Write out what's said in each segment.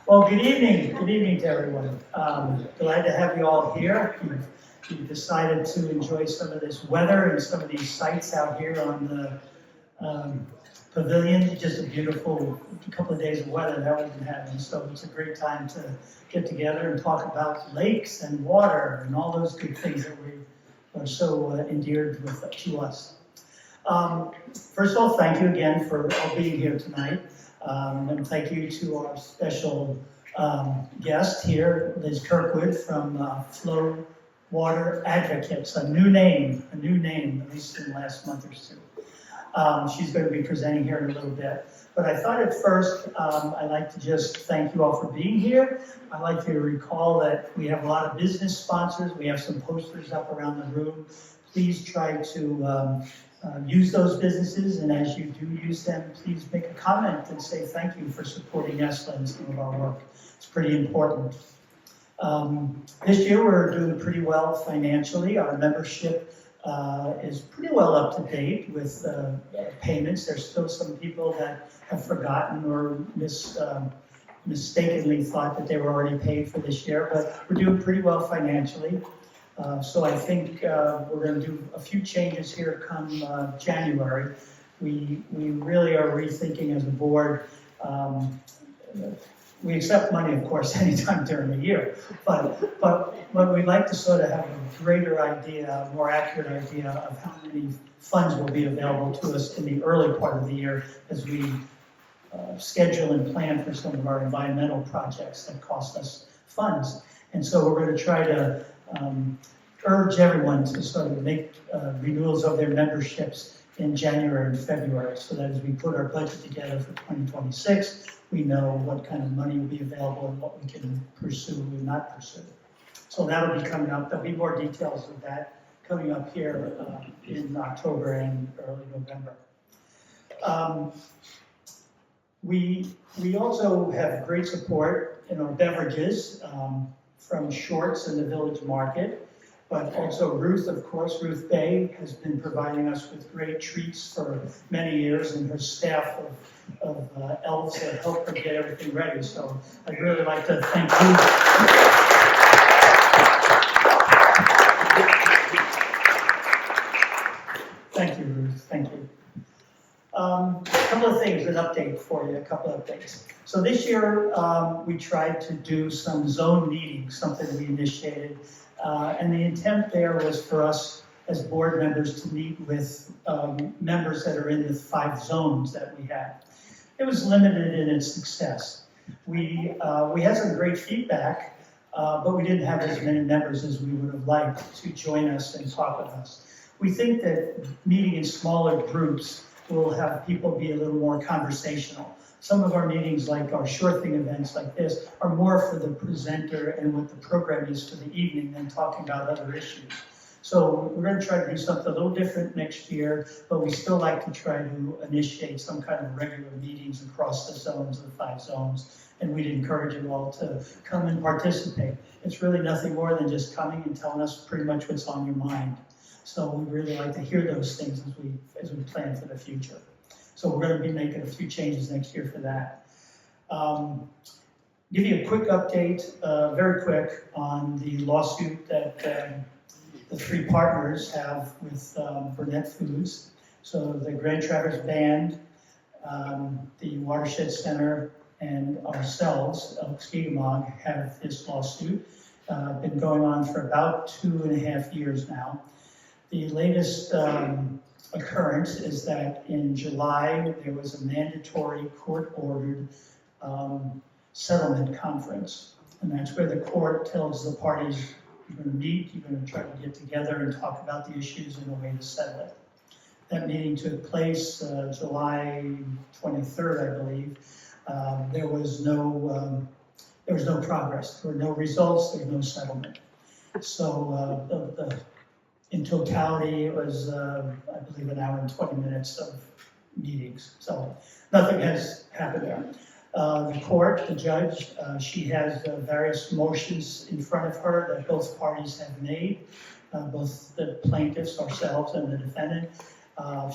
Well, good evening. Good evening to everyone. Glad to have you all here. You've decided to enjoy some of this weather and some of these sights out here on the pavilion. Just a beautiful couple of days of weather that we've been having. So it's a great time to get together and talk about lakes and water and all those good things that we are so endeared to us. First of all, thank you again for all being here tonight. And thank you to our special guest here, Liz Kirkwood from Flow Water Advocates, a new name, at least in the last month or two. She's going to be presenting here in a little bit. But I thought at first, I'd like to just thank you all for being here. I'd like to recall that we have a lot of business sponsors. We have some posters up around the room. Please try to use those businesses, and as you do use them, please make a comment and say thank you for supporting ESLA and some of our work. It's pretty important. This year we're doing pretty well financially. Our membership is pretty well up to date with payments. There's still some people that have forgotten or mistakenly thought that they were already paid for this year, but we're doing pretty well financially. So I think we're going to do a few changes here come January. We really are rethinking as a board. We accept money, of course, anytime during the year, but we'd like to sort of have a greater idea, a more accurate idea of how many funds will be available to us in the early part of the year as we schedule and plan for some of our environmental projects that cost us funds. And so we're going to try to urge everyone to sort of make renewals of their memberships in January and February, so that as we put our budget together for 2026, we know what kind of money will be available and what we can pursue and not pursue. So that'll be coming up. There'll be more details of that coming up here in October and early November. We also have great support in our beverages from Shorts in the Village Market, but also Ruth, of course. Ruth Bay has been providing us with great treats for many years, and her staff of elves that help her get everything ready. So I'd really like to thank you. Thank you, Ruth. Thank you. A couple of things, an update for you, a couple of updates. So this year, we tried to do some zone meetings, something we initiated. And the intent there was for us as board members to meet with members that are in the 5 zones that we had. It was limited in its success. We had some great feedback, but we didn't have as many members as we would have liked to join us and talk with us. We think that meeting in smaller groups will have people be a little more conversational. Some of our meetings, like our Sure Thing events like this, are more for the presenter and what the program is for the evening than talking about other issues. So we're going to try to do something a little different next year, but we still like to try to initiate some kind of regular meetings across the zones, the 5 zones, and we'd encourage you all to come and participate. It's really nothing more than just coming and telling us pretty much what's on your mind. So we really like to hear those things as we plan for the future. So we're going to be making a few changes next year for that. Give you a quick update, very quick, on the lawsuit that the 3 partners have with Burnett Foods. So the Grand Traverse Band, the Watershed Center, and ourselves, Elk-Skegemog, have this lawsuit. Been going on for about 2.5 years now. The latest occurrence is that in July there was a mandatory court-ordered settlement conference, and that's where the court tells the parties you're going to meet, you're going to try to get together and talk about the issues and a way to settle it. That meeting took place July 23rd, I believe. There was no progress. There were no results. There was no settlement. So in totality, it was, I believe, 1 hour and 20 minutes of meetings. So nothing has happened there. The court, the judge, she has various motions in front of her that both parties have made, both the plaintiffs, ourselves, and the defendant.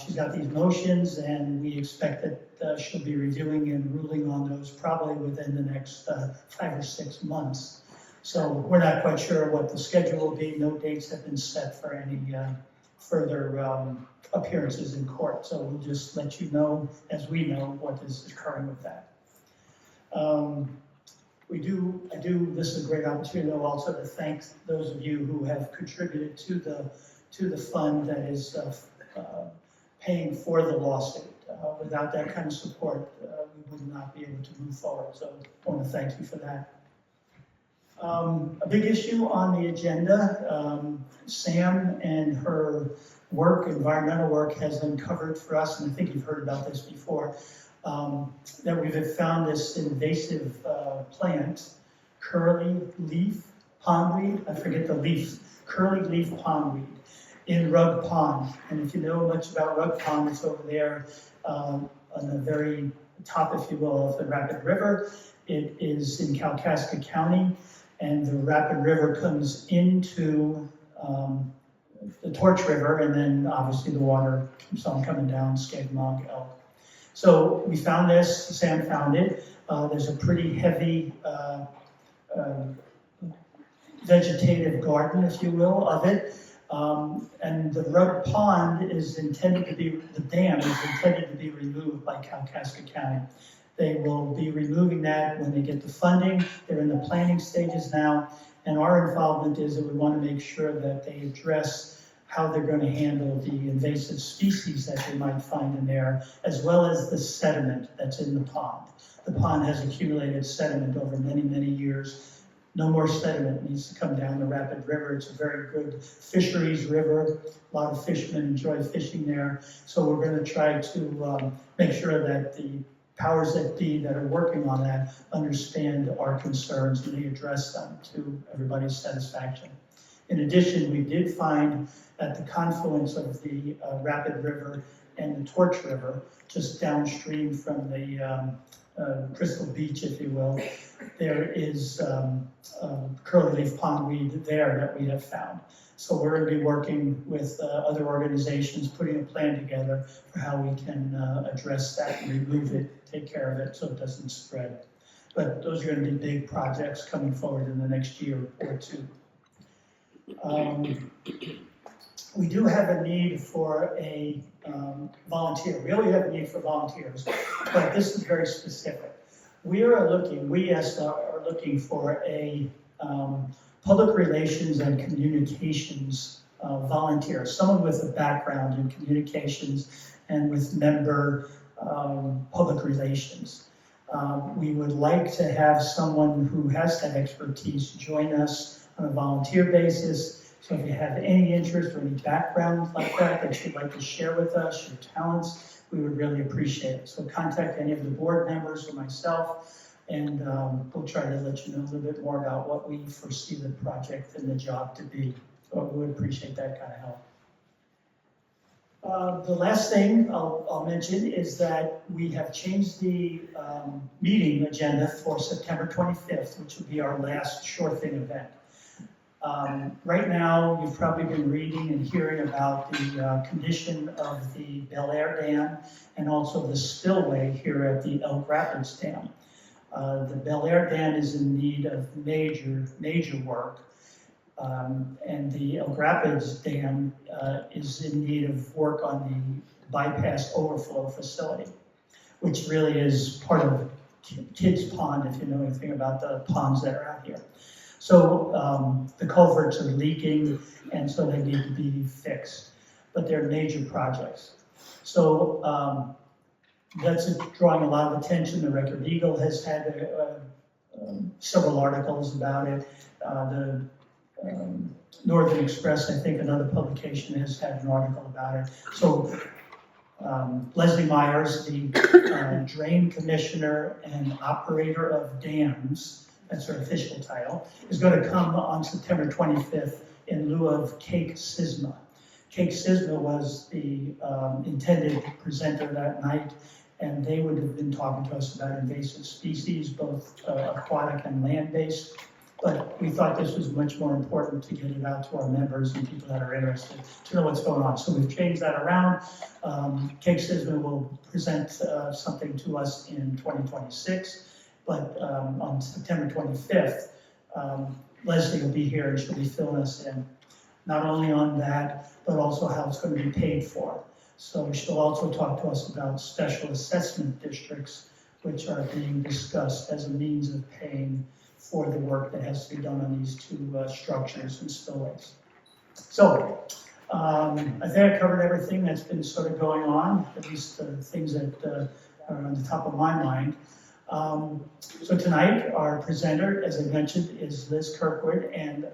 She's got these motions, and we expect that she'll be reviewing and ruling on those probably within the next 5 or 6 months. So we're not quite sure what the schedule will be. No dates have been set for any further appearances in court. So we'll just let you know, as we know, what is occurring with that. This is a great opportunity though also to thank those of you who have contributed to the fund that is paying for the lawsuit. Without that kind of support, we would not be able to move forward. So I want to thank you for that. A big issue on the agenda, Sam and her work, environmental work, has uncovered for us, and I think you've heard about this before, that we have found this invasive plant, curly leaf pondweed, I forget the leaf, curly leaf pondweed in Rug Pond. And if you know much about Rug Pond, it's over there on the very top, if you will, of the Rapid River. It is in Kalkaska County, and the Rapid River comes into the Torch River, and then obviously the water keeps on coming down, Skegemog, Elk. So we found this, Sam found it. There's a pretty heavy vegetative garden, if you will, of it. And the Rug Pond is intended to be, the dam is intended to be removed by Kalkaska County. They will be removing that when they get the funding. They're in the planning stages now. And our involvement is that we want to make sure that they address how they're going to handle the invasive species that they might find in there, as well as the sediment that's in the pond. The pond has accumulated sediment over many, many years. No more sediment needs to come down the Rapid River. It's a very good fisheries river. A lot of fishermen enjoy fishing there. So we're going to try to make sure that the powers that be that are working on that understand our concerns and they address them to everybody's satisfaction. In addition, we did find at the confluence of the Rapid River and the Torch River, just downstream from the Crystal Beach, if you will, there is curly leaf pondweed there that we have found. So we're going to be working with other organizations, putting a plan together for how we can address that and remove it, take care of it so it doesn't spread. But those are going to be big projects coming forward in the next year or two. We do have a need for a volunteer. We always have a need for volunteers, but this is very specific. We are looking for a public relations and communications volunteer, someone with a background in communications and with member public relations. We would like to have someone who has that expertise join us on a volunteer basis. So if you have any interest or any background like that you'd like to share with us, your talents, we would really appreciate it. So contact any of the board members or myself, and we'll try to let you know a little bit more about what we foresee the project and the job to be. So we would appreciate that kind of help. The last thing I'll mention is that we have changed the meeting agenda for September 25th, which will be our last Sure Thing event. Right now, you've probably been reading and hearing about the condition of the Bel Air Dam and also the spillway here at the Elk Rapids Dam. The Bel Air Dam is in need of major work, and the Elk Rapids Dam is in need of work on the bypass overflow facility, which really is part of Kids Pond, if you know anything about the ponds that are out here. So the culverts are leaking, and so they need to be fixed. But they're major projects. So that's drawing a lot of attention. The Record Eagle has had several articles about it. The Northern Express, I think another publication, has had an article about it. So Leslie Myers, the Drain Commissioner and Operator of Dams, that's her official title, is going to come on September 25th in lieu of Cake Sisma. Cake Sisma was the intended presenter that night, and they would have been talking to us about invasive species, both aquatic and land-based. but we thought this was much more important to get it out to our members and people that are interested to know what's going on. So we've changed that around. Kate Sisman will present something to us in 2026, but on September 25th, Leslie will be here and she'll be filling us in, not only on that, but also how it's going to be paid for. So she'll also talk to us about special assessment districts, which are being discussed as a means of paying for the work that has to be done on these two structures and spillways. So I think I covered everything that's been sort of going on, at least the things that are on the top of my mind. So tonight, our presenter, as I mentioned, is Liz Kirkwood and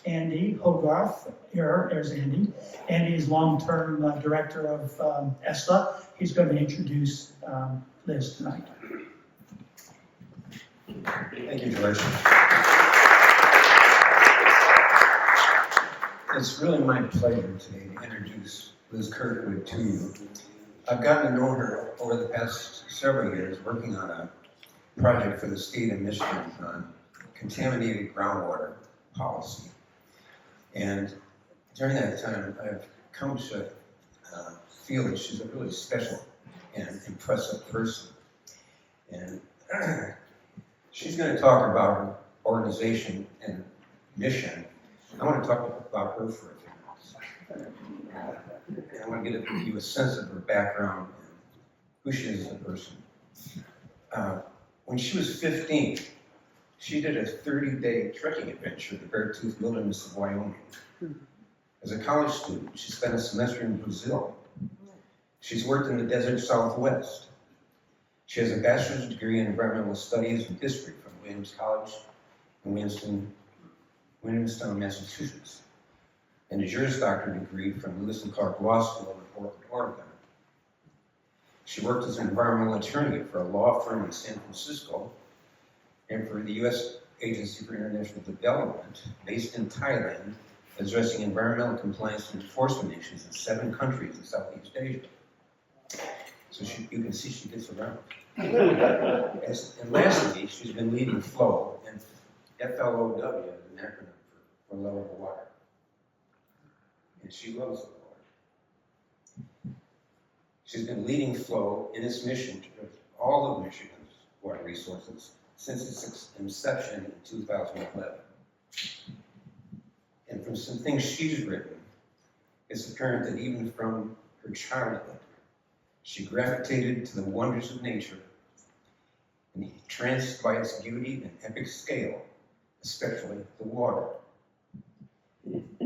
Andy Hogarth. There's Andy. Andy is long-term director of ESLA. He's going to introduce Liz tonight. Thank you, George. It's really my pleasure today to introduce Liz Kirkwood to you. I've gotten to know her over the past several years working on a project for the state of Michigan on contaminated groundwater policy. And during that time, I've come to feel that she's a really special and impressive person. And she's going to talk about her organization and mission. I want to talk about her for a few minutes. And I want to give you a sense of her background and who she is as a person. When she was 15, she did a 30-day trekking adventure in the Beartooth Wilderness of Wyoming. As a college student, she spent a semester in Brazil. She's worked in the desert Southwest. She has a bachelor's degree in environmental studies and history from Williams College in Williamstown, Massachusetts, and a Juris Doctor degree from Lewis and Clark Law School in Portland, Oregon. She worked as an environmental attorney for a law firm in San Francisco and for the U.S. Agency for International Development, based in Thailand, addressing environmental compliance and enforcement issues in 7 countries in Southeast Asia. So you can see she gets around. And lastly, she's been leading FLOW, and FLOW is an acronym for Level of Water. And she loves the water. She's been leading FLOW in its mission to protect all of Michigan's water resources since its inception in 2011. And from some things she's written, it's apparent that even from her childhood, she gravitated to the wonders of nature and entranced by its beauty and epic scale, especially the water.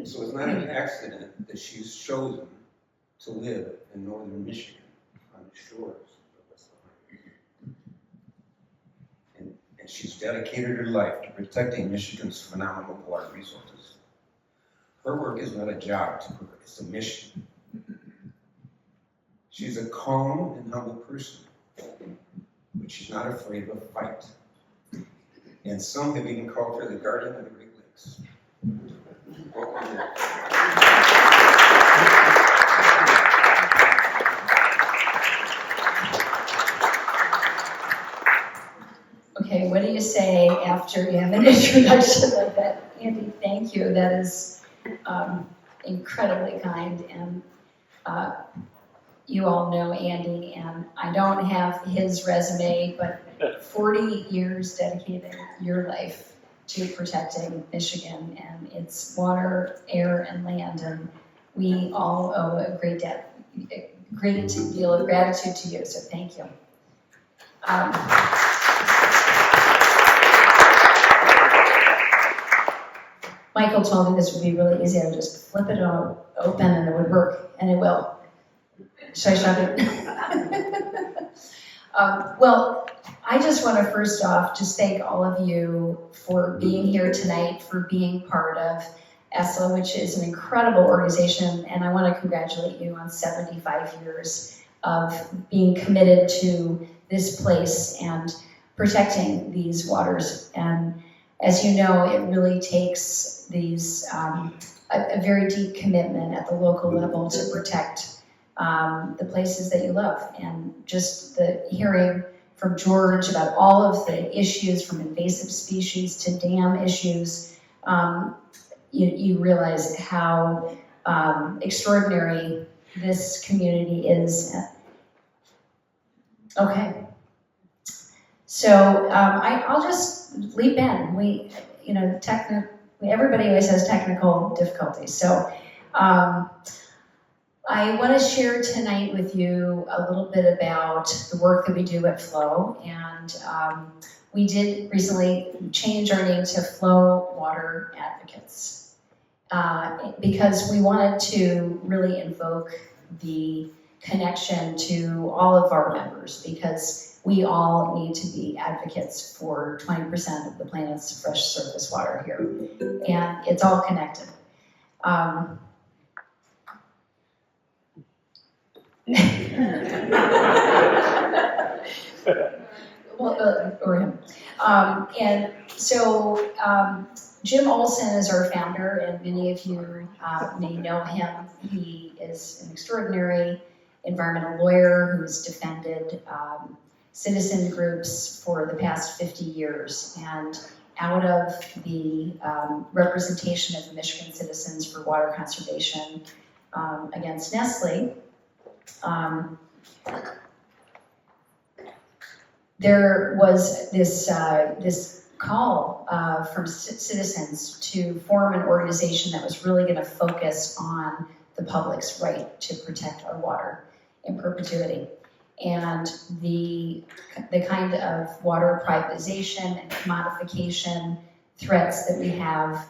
So it's not an accident that she's chosen to live in northern Michigan on the shores of West Virginia. And she's dedicated her life to protecting Michigan's phenomenal water resources. Her work is not a job to her, it's a mission. She's a calm and humble person, but she's not afraid of a fight. And some have even called her the guardian of the Great Lakes. Welcome here. Okay, what do you say after you have an introduction like that? Andy, thank you. That is incredibly kind. And you all know Andy, and I don't have his resume, but 40 years dedicated your life to protecting Michigan and its water, air, and land. And we all owe a great deal of gratitude to you, so thank you. Michael told me this would be really easy. I would just flip it open and it would work, and it will. Should I shut it? Well, I just want to first off just thank all of you for being here tonight, for being part of ESLA, which is an incredible organization, and I want to congratulate you on 75 years of being committed to this place and protecting these waters. And as you know, it really takes these a very deep commitment at the local level to protect the places that you love. And just the hearing from George about all of the issues from invasive species to dam issues, you realize how extraordinary this community is. Okay. So I'll just leap in. Everybody always has technical difficulties. So I want to share tonight with you a little bit about the work that we do at Flow, and we did recently change our name to Flow Water Advocates because we wanted to really invoke the connection to all of our members, because we all need to be advocates for 20% of the planet's fresh surface water here, and it's all connected. Or him. And so Jim Olson is our founder, and many of you may know him. He is an extraordinary environmental lawyer who's defended citizen groups for the past 50 years. And out of the representation of the Michigan Citizens for Water Conservation against Nestle, there was this call from citizens to form an organization that was really going to focus on the public's right to protect our water in perpetuity. And the kind of water privatization and commodification threats that we have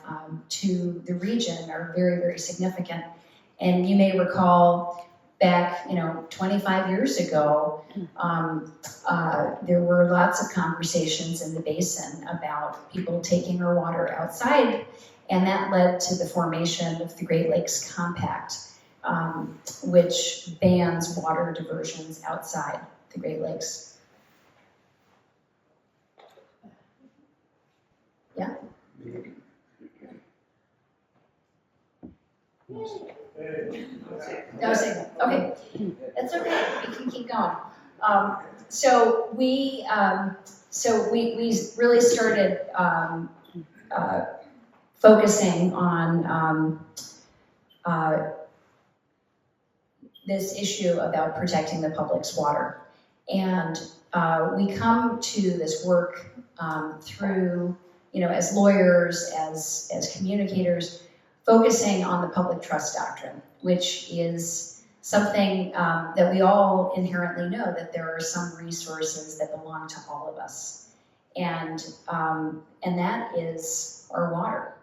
to the region are very, very significant. And you may recall back, 25 years ago, there were lots of conversations in the basin about people taking our water outside, and that led to the formation of the Great Lakes Compact, which bans water diversions outside the Great Lakes. Yeah? No, say okay. That's okay. We can keep going. So we really started focusing on this issue about protecting the public's water, and we come to this work through, as lawyers, as communicators, focusing on the public trust doctrine, which is something that we all inherently know, that there are some resources that belong to all of us, and that is our water.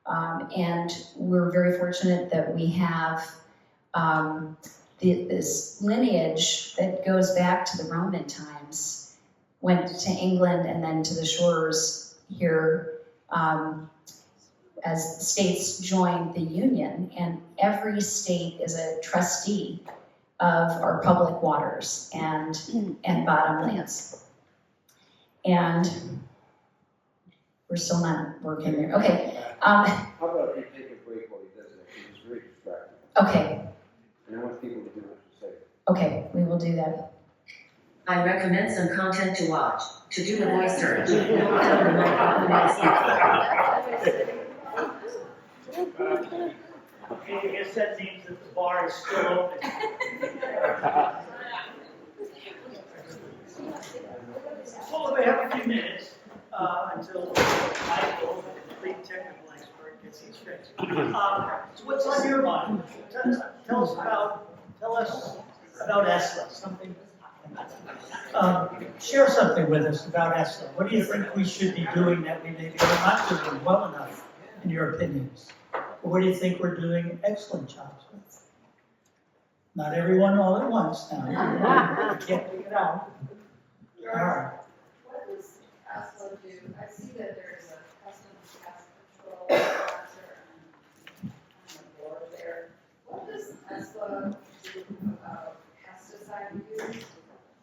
And we're very fortunate that we have this lineage that goes back to the Roman times, went to England and then to the shores here as states joined the Union, and every state is a trustee of our public waters and bottomlands. And we're still not working there. Okay. How about you take a break while he does that? Because it's very distracting. Okay. And I want people to do what you say. Okay, we will do that. I recommend some content to watch. To do a voice search, tell them my problem is Okay, I guess that means that the bar is still open. Well, we have a few minutes until Michael, the complete technical expert, gets these fixed. So what's on your mind? Tell us about ESLA, something. Share something with us about ESLA. What do you think we should be doing that we maybe are not doing well enough, in your opinions? Or what do you think we're doing excellent jobs with? Not everyone all at once now. I can't figure it out. All right. What does ESLA do? I see that there's a customs pest control officer and the board there. What does ESLA do about pesticide use,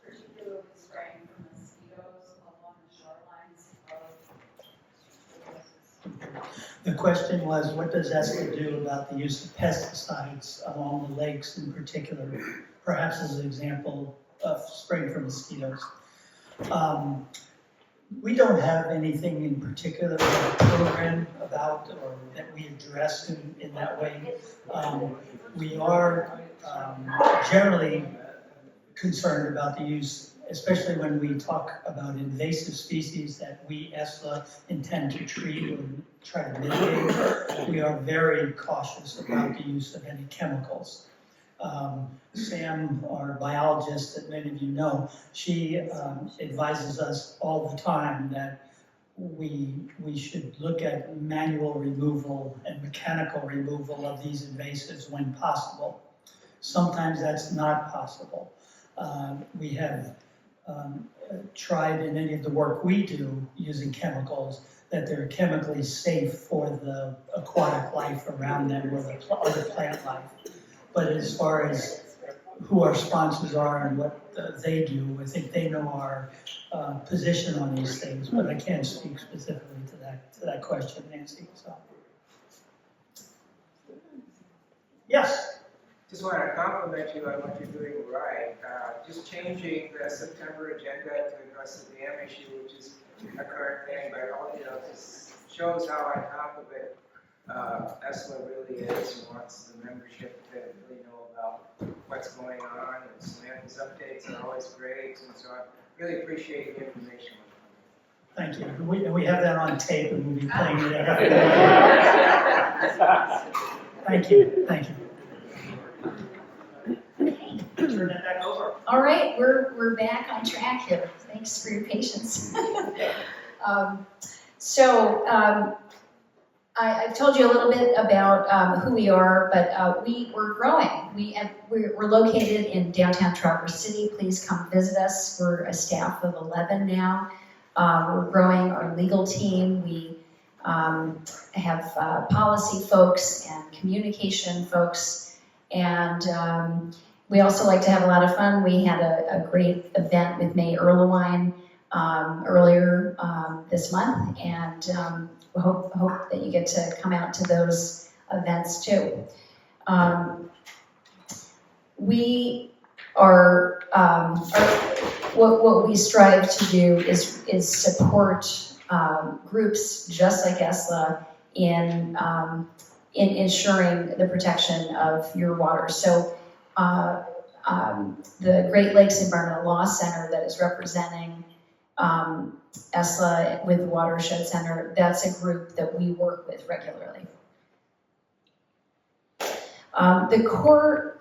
particularly spraying for mosquitoes along the shorelines of the coasts? The question was, what does ESLA do about the use of pesticides along the lakes in particular, perhaps as an example of spraying for mosquitoes? We don't have anything in particular in the program about or that we address in that way. We are generally concerned about the use, especially when we talk about invasive species that we, ESLA, intend to treat or try to mitigate. We are very cautious about the use of any chemicals. Sam, our biologist that many of you know, she advises us all the time that we should look at manual removal and mechanical removal of these invasives when possible. Sometimes that's not possible. We have tried in any of the work we do using chemicals that they're chemically safe for the aquatic life around them or the other plant life. But as far as who our sponsors are and what they do, I think they know our position on these things, but I can't speak specifically to that question, Nancy. So, yes. Just want to compliment you on what you're doing right. Just changing the September agenda to address the dam issue, which is a current thing, but just shows how on top of it ESLA really is and wants the membership to really know about what's going on. And Samantha's updates are always great, and so I really appreciate the information. Thank you. We have that on tape, and we'll be playing it after. Thank you. Thank you. Turn it back over. All right, we're back on track here. Thanks for your patience. I've told you a little bit about who we are, but we're growing. We're located in downtown Traverse City. Please come visit us. We're a staff of 11 now. We're growing our legal team. We have policy folks and communication folks, and we also like to have a lot of fun. We had a great event with May Erlewine earlier this month, and we hope that you get to come out to those events too. We are, what we strive to do is support groups just like ESLA in ensuring the protection of your water. So the Great Lakes Environmental Law Center that is representing ESLA with the Watershed Center, that's a group that we work with regularly. The core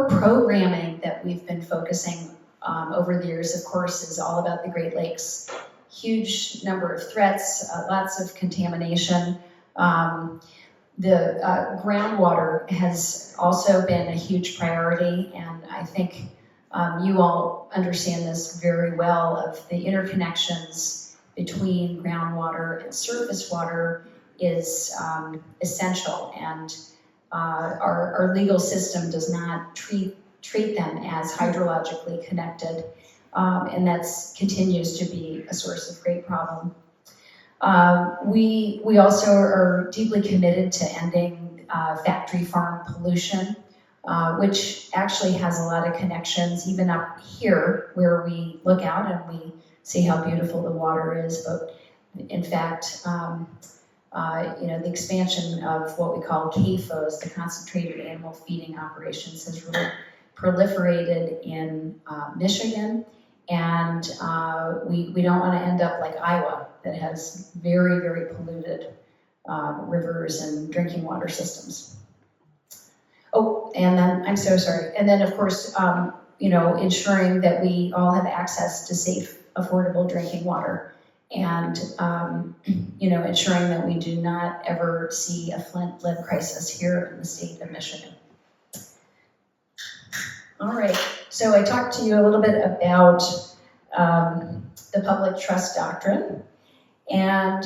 programming that we've been focusing over the years, of course, is all about the Great Lakes. Huge number of threats, lots of contamination. The groundwater has also been a huge priority, and I think you all understand this very well, of the interconnections between groundwater and surface water is essential, and our legal system does not treat them as hydrologically connected, and that continues to be a source of great problem. We also are deeply committed to ending factory farm pollution, which actually has a lot of connections even up here where we look out and we see how beautiful the water is. But in fact, the expansion of what we call CAFOs, the concentrated animal feeding operations, has really proliferated in Michigan. And we don't want to end up like Iowa, that has very, very polluted rivers and drinking water systems. Oh, and then, I'm so sorry. And then, of course, ensuring that we all have access to safe, affordable drinking water. And, ensuring that we do not ever see a Flint lead crisis here in the state of Michigan. All right, so I talked to you a little bit about the public trust doctrine, and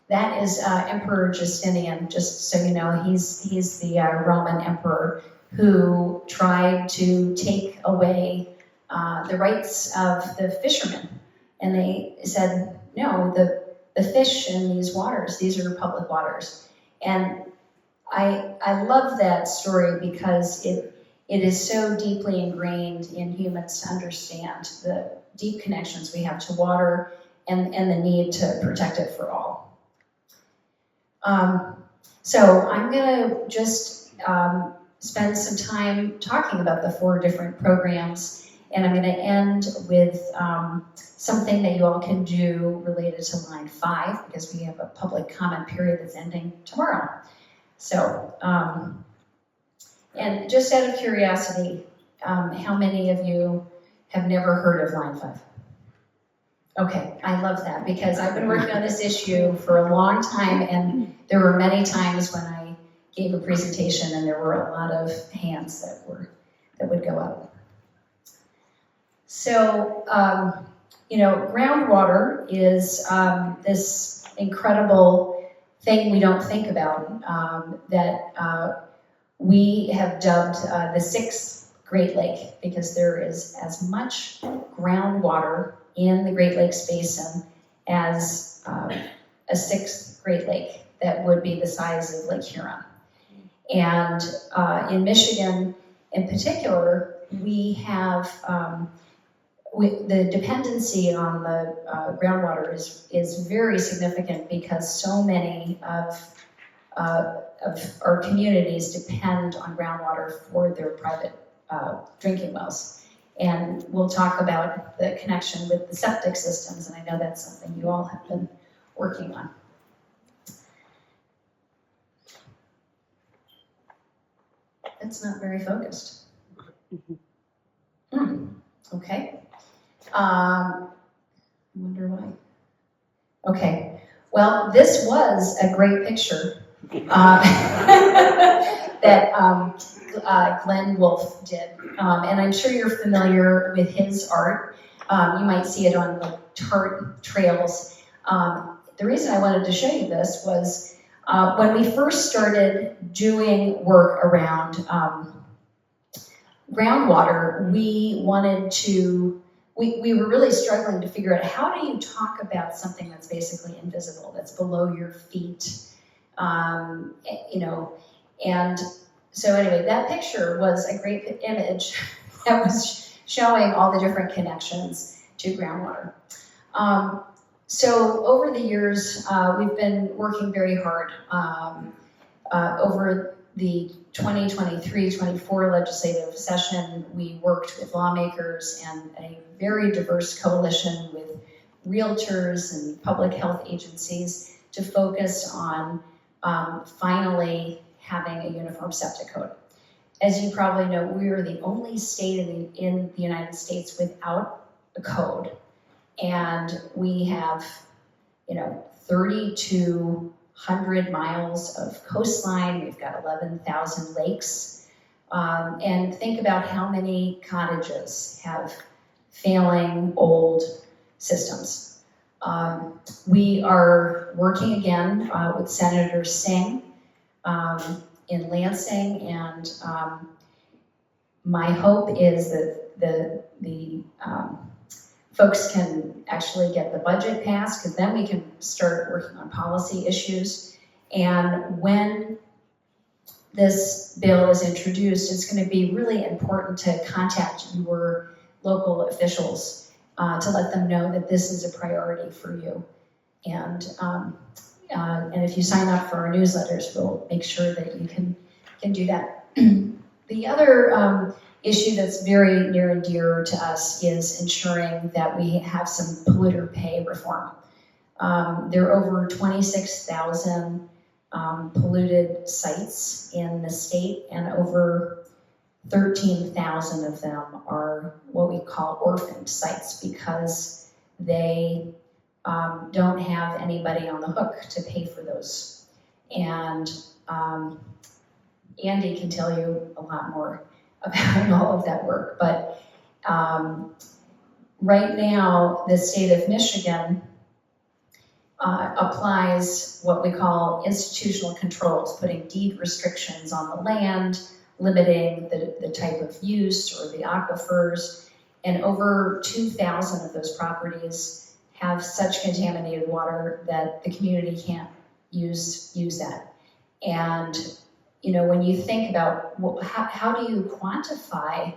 that is Emperor Justinian. Just so you know, he's the Roman emperor who tried to take away the rights of the fishermen, and they said, no, the fish in these waters, these are public waters. And I love that story because it it is so deeply ingrained in humans to understand the deep connections we have to water and the need to protect it for all. So I'm going to just spend some time talking about the 4 different programs, and I'm going to end with something that you all can do related to line 5, because we have a public comment period that's ending tomorrow. So, and just out of curiosity, how many of you have never heard of line 5? Okay, I love that, because I've been working on this issue for a long time, and there were many times when I gave a presentation and there were a lot of hands that would go up. So, groundwater is this incredible thing we don't think about, that we have dubbed the 6th Great Lake, because there is as much groundwater in the Great Lakes Basin as a 6th Great Lake that would be the size of Lake Huron. And in Michigan in particular, we have the dependency on the groundwater is very significant, because so many of our communities depend on groundwater for their private drinking wells. And we'll talk about the connection with the septic systems, and I know that's something you all have been working on. That's not very focused. Okay. I wonder why. Okay. Well, this was a great picture that Glenn Wolfe did. And I'm sure you're familiar with his art. You might see it on the Tart trails. The reason I wanted to show you this was when we first started doing work around groundwater, we were really struggling to figure out, how do you talk about something that's basically invisible, that's below your feet, and so anyway, that picture was a great image that was showing all the different connections to groundwater. So over the years, we've been working very hard. Over the 2023-24 legislative session, we worked with lawmakers and a very diverse coalition with realtors and public health agencies to focus on finally having a uniform septic code. As you probably know, we are the only state in the United States without a code. And we have, 3,200 miles of coastline. We've got 11,000 lakes. And think about how many cottages have failing old systems. We are working again with Senator Singh in Lansing, and my hope is that the folks can actually get the budget passed, because then we can start working on policy issues. And when this bill is introduced, it's going to be really important to contact your local officials to let them know that this is a priority for you. And if you sign up for our newsletters, we'll make sure that you can do that. The other issue that's very near and dear to us is ensuring that we have some polluter pay reform. There are over 26,000 polluted sites in the state, and over 13,000 of them are what we call orphaned sites, because they don't have anybody on the hook to pay for those. And Andy can tell you a lot more about all of that work. But right now, the state of Michigan applies what we call institutional controls, putting deed restrictions on the land, limiting the type of use or the aquifers, and over 2,000 of those properties have such contaminated water that the community can't use that. And when you think about how do you quantify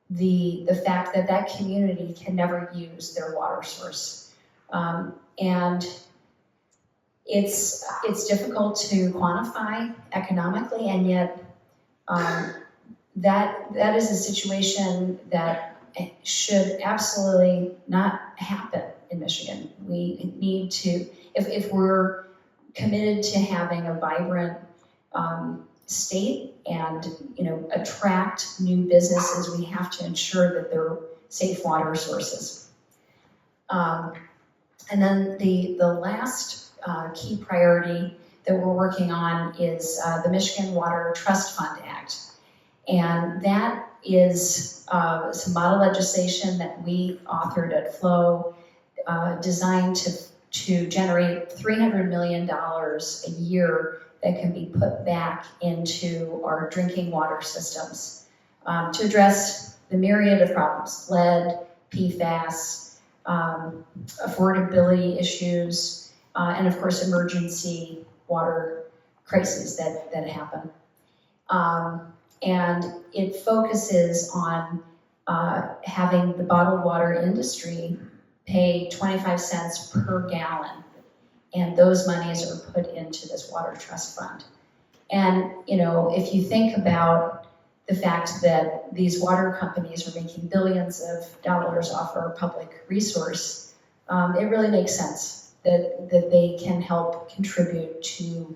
the fact that that community can never use their water source, and it's difficult to quantify economically, and yet that is a situation that should absolutely not happen in Michigan. We need to, if we're committed to having a vibrant state and attract new businesses, we have to ensure that they're safe water sources. And then the last key priority that we're working on is the Michigan Water Trust Fund Act. And that is some model legislation that we authored at Flow, designed to generate $300 million a year that can be put back into our drinking water systems to address the myriad of problems: lead, PFAS, affordability issues, and of course emergency water crises that happen. And it focuses on having the bottled water industry pay 25 cents per gallon, and those monies are put into this water trust fund. And if you think about the fact that these water companies are making billions of dollars off our public resource, it really makes sense that they can help contribute to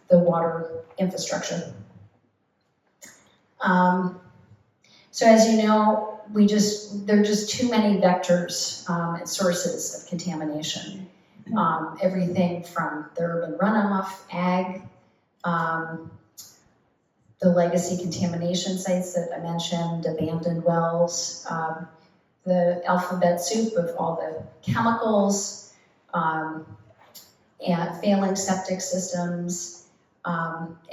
the water infrastructure. So as you know, there are just too many vectors and sources of contamination. Everything from the urban runoff, ag, the legacy contamination sites that I mentioned, abandoned wells, the alphabet soup of all the chemicals, and failing septic systems. And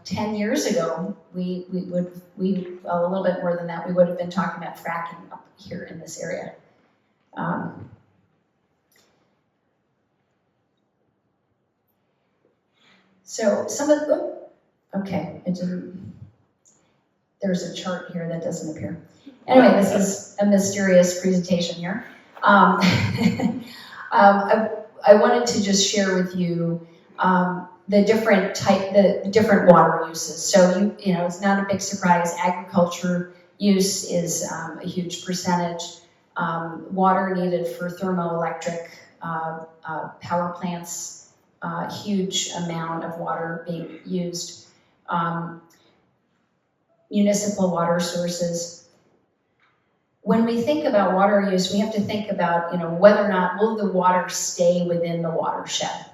10 years ago, we a little bit more than that, we would have been talking about fracking up here in this area. So some of the, okay, there's a chart here that doesn't appear. Anyway, this is a mysterious presentation here. I wanted to just share with you the different water uses. So it's not a big surprise. Agriculture use is a huge percentage. Water needed for thermoelectric power plants, huge amount of water being used. Municipal water sources. When we think about water use, we have to think about whether or not will the water stay within the watershed.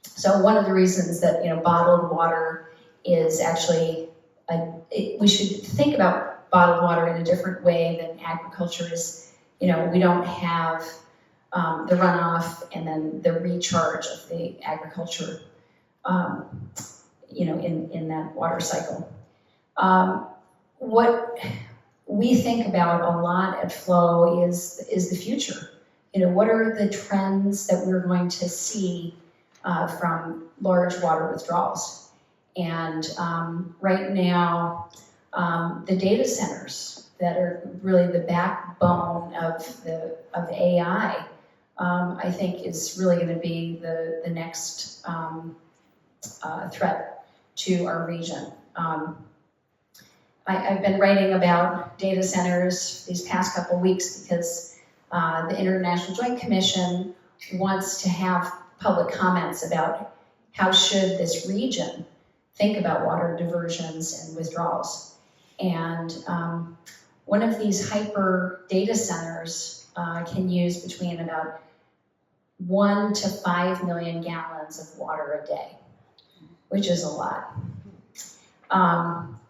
So one of the reasons that bottled water is actually, we should think about bottled water in a different way than agriculture is. We don't have the runoff and then the recharge of the agriculture, in that water cycle. What we think about a lot at Flow is the future. What are the trends that we're going to see from large water withdrawals? And right now, the data centers that are really the backbone of AI, I think is really going to be the next threat to our region. I've been writing about data centers these past couple of weeks because the International Joint Commission wants to have public comments about how should this region think about water diversions and withdrawals. And one of these hyper data centers can use between about 1 to 5 million gallons of water a day, which is a lot.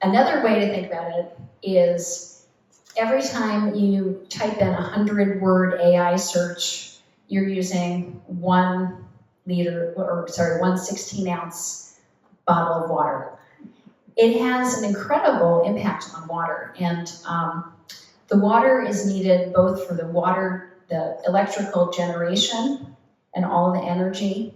Another way to think about it is every time you type in 100-word AI search, you're using 1 16-ounce bottle of water. It has an incredible impact on water, and the water is needed both for the electrical generation and all the energy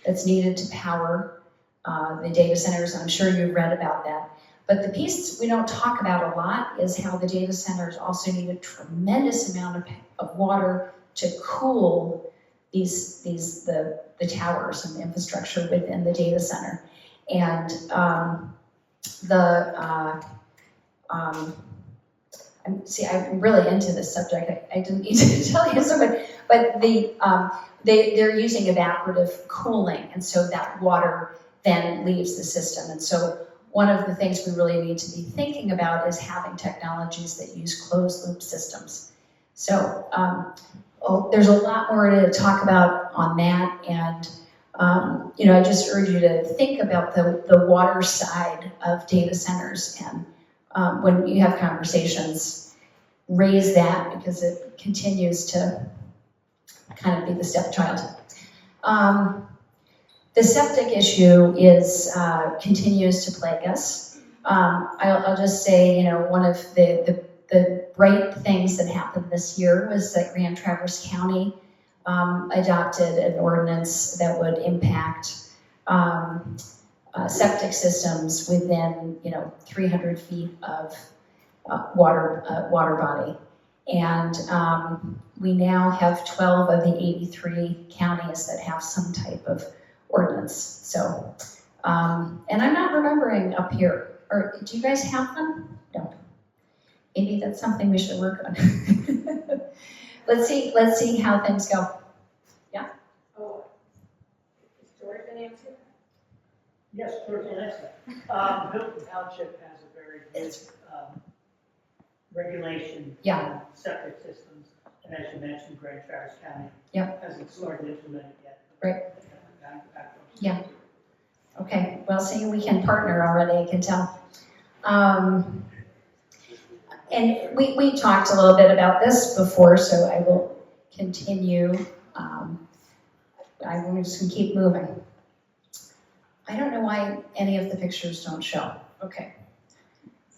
that's needed to power the data centers. I'm sure you've read about that. But the piece we don't talk about a lot is how the data centers also need a tremendous amount of water to cool the towers and the infrastructure within the data center. And I'm really into this subject. I didn't need to tell you so much, but they're using evaporative cooling, and so that water then leaves the system. And so one of the things we really need to be thinking about is having technologies that use closed loop systems. So there's a lot more to talk about on that, and I just urge you to think about the water side of data centers, and when you have conversations, raise that, because it continues to kind of be the stepchild. The septic issue continues to plague us. I'll just say, one of the bright things that happened this year was that Grand Traverse County adopted an ordinance that would impact septic systems within 300 feet of water body. And we now have 12 of the 83 counties that have some type of ordinance. So, and I'm not remembering up here, or do you guys have them? No. Maybe that's something we should work on. Let's see how things go. Oh, is George an answer? Yes, George will answer. Milton Township has a very good regulation on septic systems, and as you mentioned, Grand Traverse County hasn't started implementing it yet. Right. Yeah. Okay. Well, see, we can partner already, I can tell. And we talked a little bit about this before, so I will continue. I'm just going to keep moving. I don't know why any of the pictures don't show. Okay.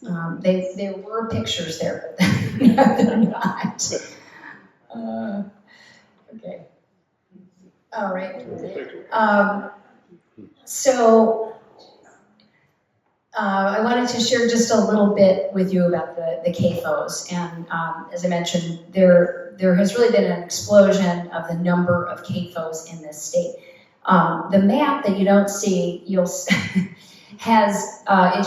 There were pictures there, but they're not. Okay. All right. So I wanted to share just a little bit with you about the CAFOs. And as I mentioned, there has really been an explosion of the number of CAFOs in this state. The map that you don't see, it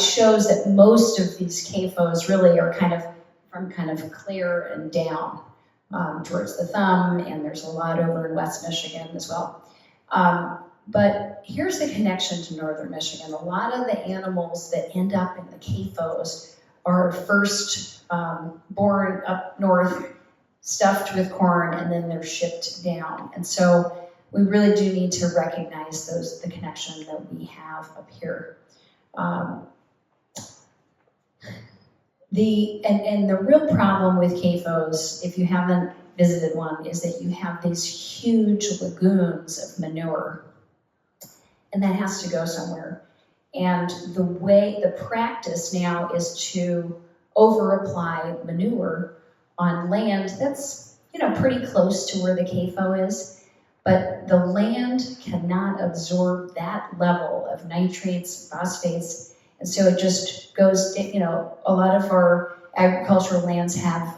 shows that most of these CAFOs really are kind of clear and down towards the thumb, and there's a lot over in West Michigan as well. But here's the connection to northern Michigan. A lot of the animals that end up in the CAFOs are first born up north, stuffed with corn, and then they're shipped down. And so we really do need to recognize the connection that we have up here. The real problem with CAFOs, if you haven't visited one, is that you have these huge lagoons of manure, and that has to go somewhere. And the practice now is to over-apply manure on land that's pretty close to where the CAFO is, but the land cannot absorb that level of nitrates, phosphates, and so it just goes, a lot of our agricultural lands have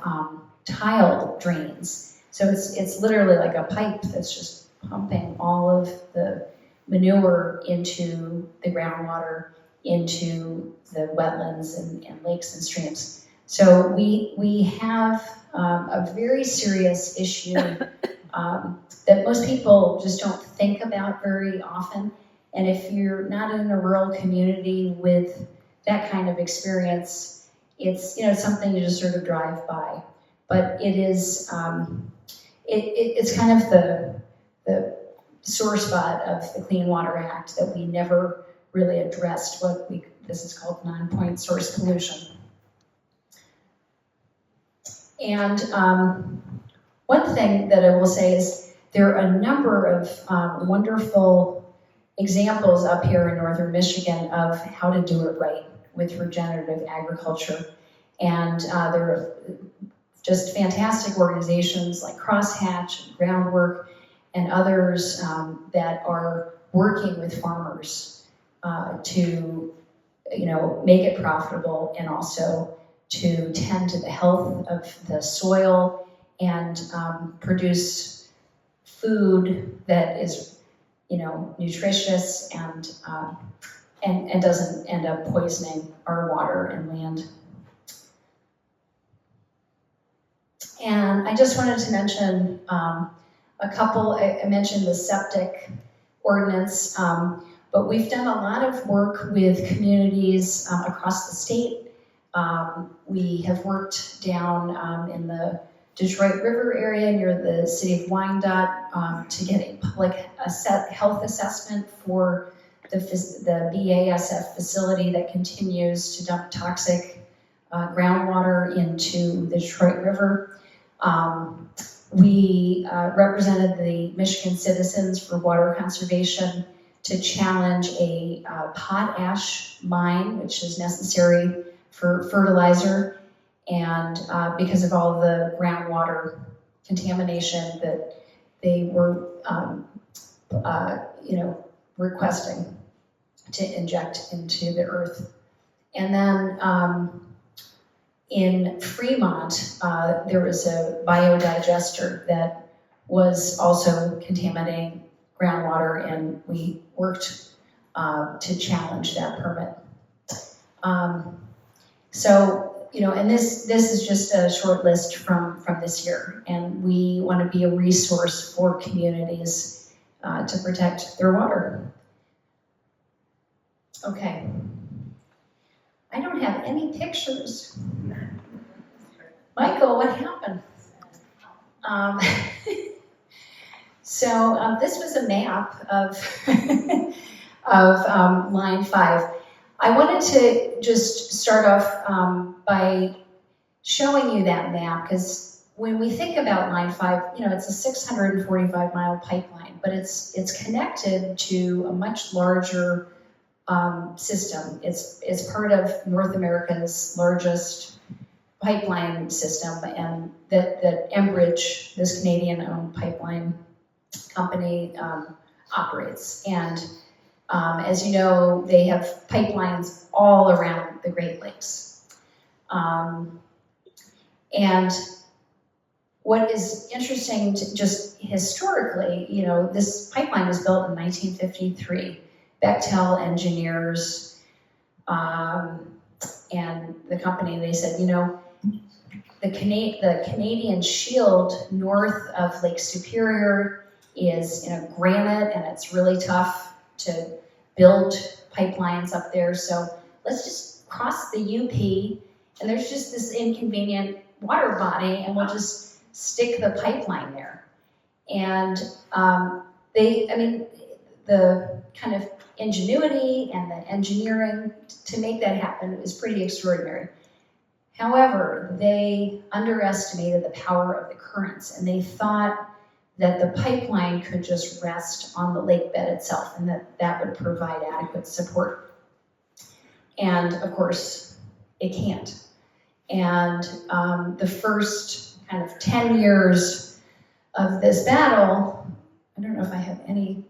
tile drains. So it's literally like a pipe that's just pumping all of the manure into the groundwater, into the wetlands and lakes and streams. So we have a very serious issue that most people just don't think about very often. And if you're not in a rural community with that kind of experience, it's something you just sort of drive by. But it is it's kind of the sore spot of the Clean Water Act that we never really addressed. This is called non-point source pollution. And one thing that I will say is there are a number of wonderful examples up here in northern Michigan of how to do it right with regenerative agriculture. And there are just fantastic organizations like Crosshatch and Groundwork and others that are working with farmers to, make it profitable, and also to tend to the health of the soil and produce food that is, nutritious and doesn't end up poisoning our water and land. And I just wanted to mention a couple. I mentioned the septic ordinance, but we've done a lot of work with communities across the state. We have worked down in the Detroit River area near the city of Wyandotte to get a public health assessment for the BASF facility that continues to dump toxic groundwater into the Detroit River. We represented the Michigan Citizens for Water Conservation to challenge a potash mine, which is necessary for fertilizer, and because of all the groundwater contamination that they were, requesting to inject into the earth. And then in Fremont, there was a biodigester that was also contaminating groundwater, and we worked to challenge that permit. And this is just a short list from this year, and we want to be a resource for communities to protect their water. Okay. I don't have any pictures. Michael, what happened? This was a map of of line 5. I wanted to just start off by showing you that map, because when we think about line 5, it's a 645-mile pipeline, but it's connected to a much larger system. It's part of North America's largest pipeline system, and that Enbridge, this Canadian-owned pipeline company, operates. And as you know, they have pipelines all around the Great Lakes. And what is interesting to just historically, this pipeline was built in 1953. Bechtel engineers and the company, they said, the Canadian Shield north of Lake Superior is granite, and it's really tough to build pipelines up there. So let's just cross the UP, and there's just this inconvenient water body, and we'll just stick the pipeline there. And the kind of ingenuity and the engineering to make that happen is pretty extraordinary. However, they underestimated the power of the currents, and they thought that the pipeline could just rest on the lake bed itself, and that would provide adequate support. And of course, it can't. And the first kind of 10 years of this battle, I don't know if I have any,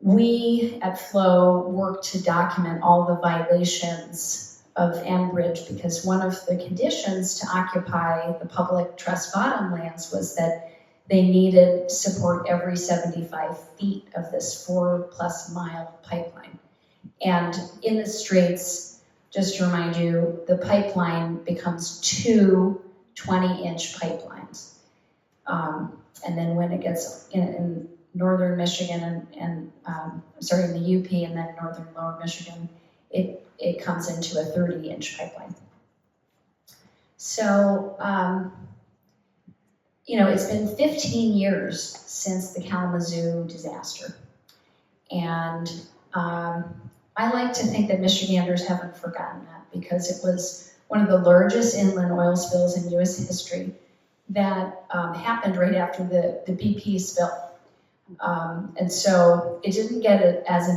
we at Flow worked to document all the violations of Enbridge, because one of the conditions to occupy the public trust bottom lands was that they needed support every 75 feet of this 4+ mile pipeline. And in the Straits, just to remind you, the pipeline becomes 2 20-inch pipelines. And then when it gets in northern Michigan and in the UP and then northern lower Michigan, it comes into a 30-inch pipeline. So, it's been 15 years since the Kalamazoo disaster. And I like to think that Michiganders haven't forgotten that, because it was one of the largest inland oil spills in U.S. history that happened right after the BP spill. And so it didn't get as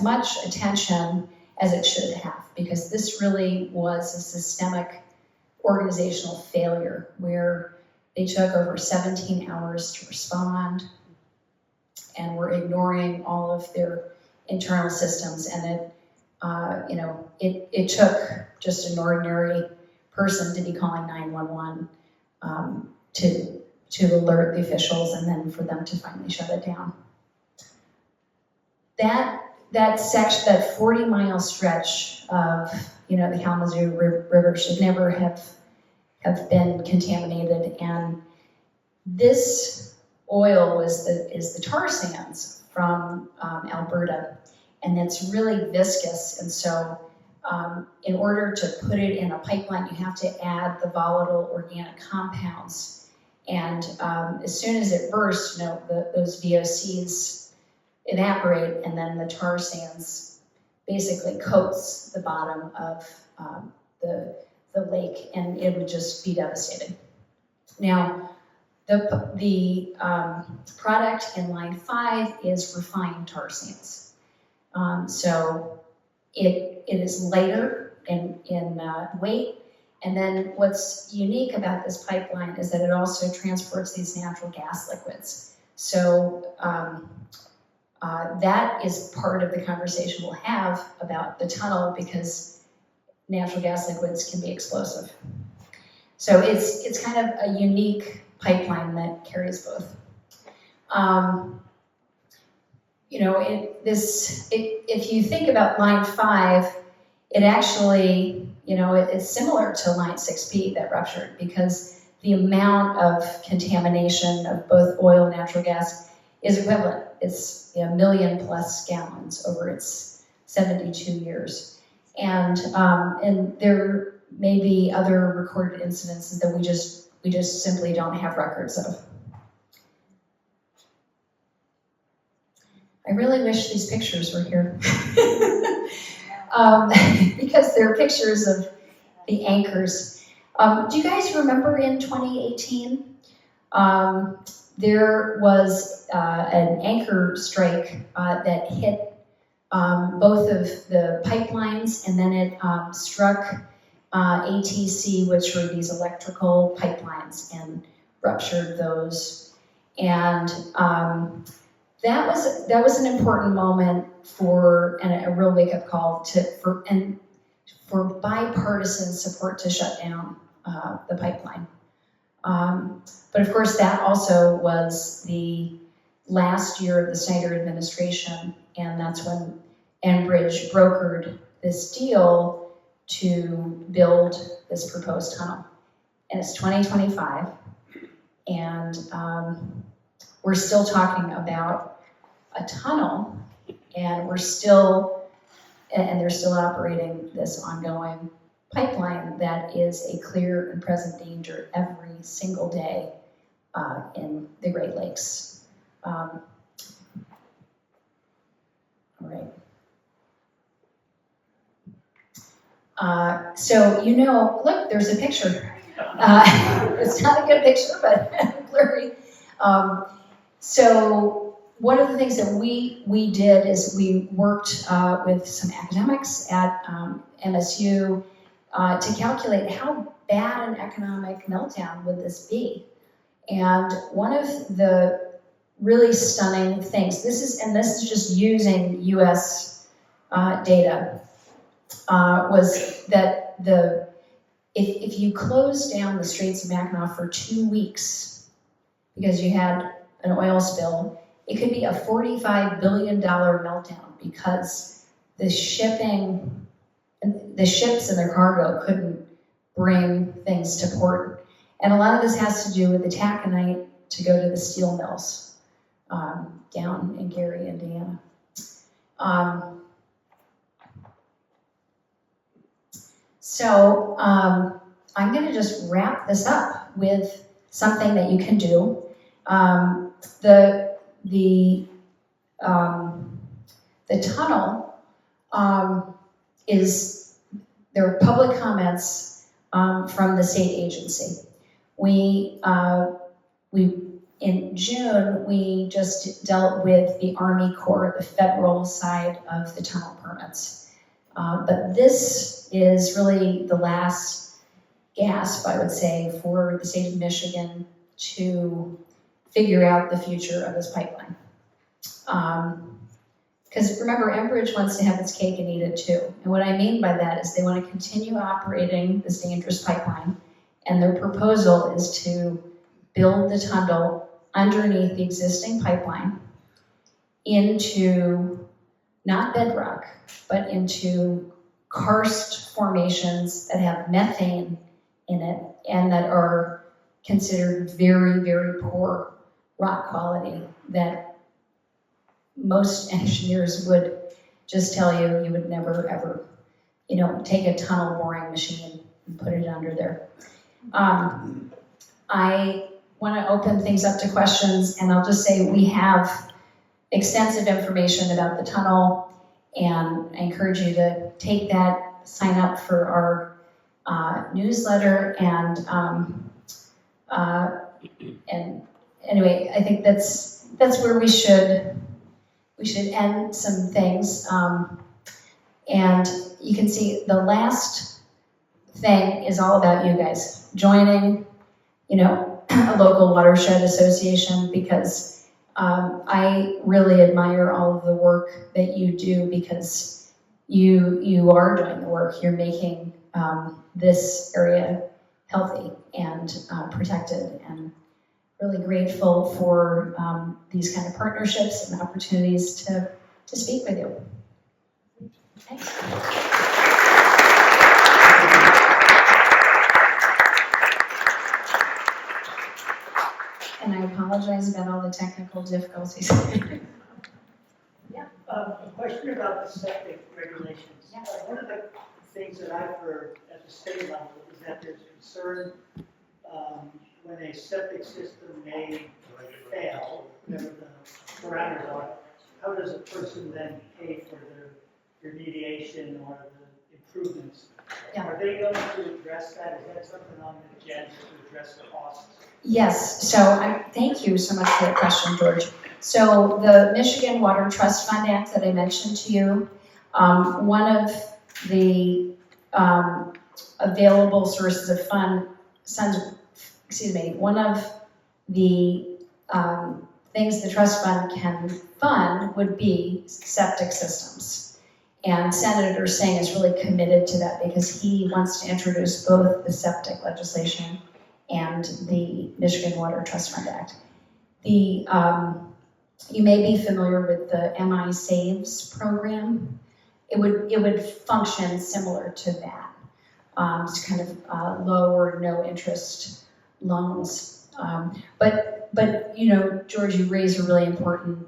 much attention as it should have, because this really was a systemic organizational failure where they took over 17 hours to respond, and were ignoring all of their internal systems. And it took just an ordinary person to be calling 911 to alert the officials, and then for them to finally shut it down. That section, that 40-mile stretch of the Kalamazoo River should never have been contaminated. And this oil is the tar sands from Alberta, and it's really viscous. And so in order to put it in a pipeline, you have to add the volatile organic compounds. And as soon as it bursts, those VOCs evaporate, and then the tar sands basically coats the bottom of the lake, and it would just be devastating. Now, the product in line 5 is refined tar sands. So it is lighter in weight. And then what's unique about this pipeline is that it also transports these natural gas liquids. So that is part of the conversation we'll have about the tunnel, because natural gas liquids can be explosive. So it's kind of a unique pipeline that carries both. If you think about line 5, it actually, it's similar to line 6B that ruptured, because the amount of contamination of both oil and natural gas is equivalent. It's 1 million plus gallons over its 72 years. And there may be other recorded incidents that we just simply don't have records of. I really wish these pictures were here. Because they're pictures of the anchors. Do you guys remember in 2018, there was an anchor strike that hit both of the pipelines, and then it struck ATC, which were these electrical pipelines, and ruptured those. And that was an important moment and a real wake-up call for bipartisan support to shut down the pipeline. But of course, that also was the last year of the Snyder administration, and that's when Enbridge brokered this deal to build this proposed tunnel. And it's 2025, and we're still talking about a tunnel, and they're still operating this ongoing pipeline that is a clear and present danger every single day in the Great Lakes. All right. So look, there's a picture. It's not a good picture, but blurry. So one of the things that we did is we worked with some academics at MSU to calculate how bad an economic meltdown would this be. And one of the really stunning things, this is just using US data, was that if you close down the Straits of Mackinac for 2 weeks because you had an oil spill, it could be a $45 billion meltdown, because the ships and their cargo couldn't bring things to port. And a lot of this has to do with the taconite to go to the steel mills down in Gary, Indiana. So I'm going to just wrap this up with something that you can do. The tunnel there are public comments from the state agency. In June, we just dealt with the Army Corps, the federal side of the tunnel permits. But this is really the last gasp, I would say, for the state of Michigan to figure out the future of this pipeline. because remember, Enbridge wants to have its cake and eat it too. And what I mean by that is they want to continue operating this dangerous pipeline, and their proposal is to build the tunnel underneath the existing pipeline into not bedrock, but into karst formations that have methane in it and that are considered very, very poor rock quality, that most engineers would just tell you you would never ever, take a tunnel boring machine and put it under there. I want to open things up to questions, and I'll just say we have extensive information about the tunnel, and I encourage you to take that, sign up for our newsletter, and anyway, I think that's where we should end some things. And you can see the last thing is all about you guys joining, a local watershed association, because I really admire all of the work that you do, because you are doing the work. You're making this area healthy and protected, and really grateful for these kind of partnerships and opportunities to speak with you. Thanks. And I apologize about all the technical difficulties. A question about the septic regulations. Yeah. One of the things that I've heard at the state level is that there's concern when a septic system may fail, whatever the parameters are, how does a person then pay for the remediation or the improvements? Yeah. Are they going to address that? Is that something on the agenda to address the costs? Yes, so thank you so much for that question, George. So the Michigan Water Trust Fund Act that I mentioned to you, one of the available sources of one of the things the trust fund can fund would be septic systems. And Senator Singh is really committed to that, because he wants to introduce both the septic legislation and the Michigan Water Trust Fund Act. You may be familiar with the MI Saves program. It would function similar to that. It's kind of low or no interest loans. But George, you raise a really important